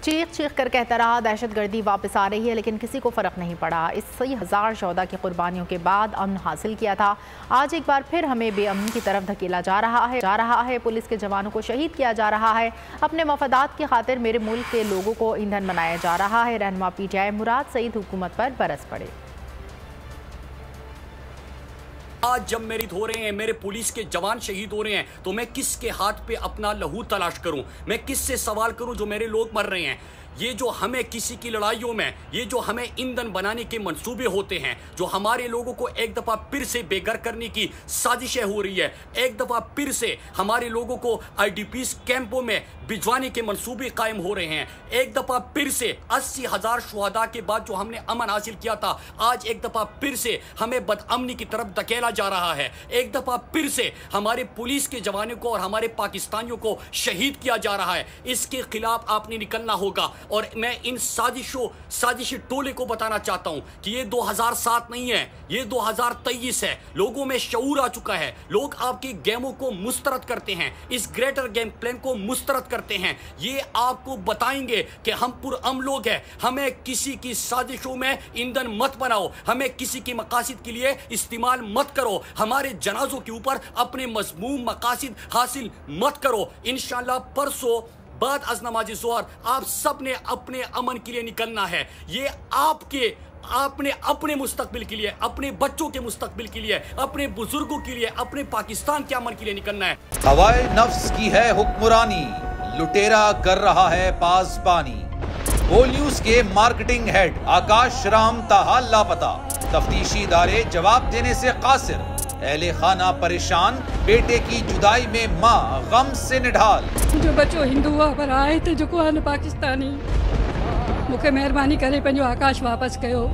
चीख चीख कर कहता रहा दहशत गर्दी वापस आ रही है, लेकिन किसी को फ़र्क नहीं पड़ा। इस 1000 शोहदा की कुर्बानियों के बाद अमन हासिल किया था, आज एक बार फिर हमें बेअमनी की तरफ धकेला जा रहा है। पुलिस के जवानों को शहीद किया जा रहा है। अपने मफादात की खातिर मेरे मुल्क के लोगों को ईंधन बनाया जा रहा है। रहनुमा PTI मुराद सईद हुकूमत पर बरस पड़े। आज जब मेरे हो रहे हैं, मेरे पुलिस के जवान शहीद हो रहे हैं, तो मैं किसके हाथ पे अपना लहू तलाश करूं? मैं किससे सवाल करूं जो मेरे लोग मर रहे हैं? ये जो हमें किसी की लड़ाइयों में, ये जो हमें ईंधन बनाने के मंसूबे होते हैं, जो हमारे लोगों को एक दफ़ा फिर से बेघर करने की साजिशें हो रही है, एक दफ़ा फिर से हमारे लोगों को IDPs कैंपों में भिजवाने के मंसूबे कायम हो रहे हैं, एक दफ़ा फिर से 80,000 शुहदा के बाद जो हमने अमन हासिल किया था, आज एक दफ़ा फिर से हमें बदअमनी की तरफ धकेला जा रहा है। एक दफ़ा फिर से हमारे पुलिस के जवानों को और हमारे पाकिस्तानियों को शहीद किया जा रहा है। इसके खिलाफ आपने निकलना होगा। और मैं इन साजिशी टोले को बताना चाहता हूं कि ये 2007 नहीं है, ये 2023 है। लोगों में शऊर आ चुका है। लोग आपके गेमों को मुस्तरद करते हैं, इस ग्रेटर गेम प्लान को मुस्तरद करते हैं। ये आपको बताएंगे कि हम पुरअमन लोग हैं। हमें किसी की साजिशों में ईंधन मत बनाओ, हमें किसी की मकासद के लिए इस्तेमाल मत करो, हमारे जनाजों के ऊपर अपने मज़मूम मकासद हासिल मत करो। इंशाअल्लाह परसों बाद अज़ नमाज़ ज़ोहर आप सब ने अपने अमन के लिए निकलना है। ये आपने अपने मुस्तकबिल के लिए, अपने बच्चों के मुस्तकबिल के लिए, अपने बुजुर्गों के लिए, अपने पाकिस्तान के अमन के लिए निकलना है। हवाए नफ्स की है हुक्मरानी, लुटेरा कर रहा है पासबानी। बोल न्यूज के मार्केटिंग हेड आकाश राम ताहाल लापता, तफ्तीशी इदारे जवाब देने से कासिर। अहले खाना परेशान, बेटे की जुदाई में माँ गम से निढाल। जो बच्चो हिंदू हुआ पर आए थे, जो को पाकिस्तानी, मुझे मेहरबानी करे पंजो आकाश वापस कयो।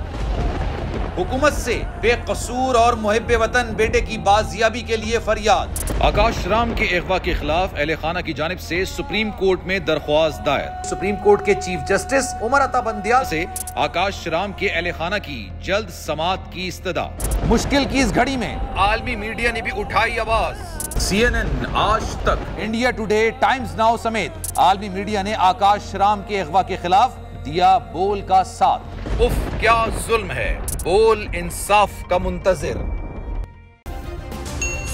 हुकूमत से बेकसूर और मुहिब्बे वतन बेटे की बाजियाबी के लिए फरियाद। आकाश राम के अगवा के खिलाफ अहले खाना की जानिब से सुप्रीम कोर्ट में दरख्वास्त दायर। सुप्रीम कोर्ट के चीफ जस्टिस उमर अता बंदियाल से आकाश राम के अहले खाना की जल्द समाअत की इस्तदा। मुश्किल की इस घड़ी में आलमी मीडिया ने भी उठाई आवाज। CNN, आज तक, इंडिया टुडे, टाइम्स नाउ समेत आलमी मीडिया ने आकाश राम के अगवा के खिलाफ दिया बोल का साथ। उफ क्या जुल्म है, बोल इंसाफ का मुंतजिर।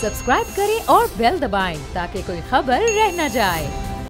सब्सक्राइब करें और बेल दबाएं ताकि कोई खबर रह न जाए।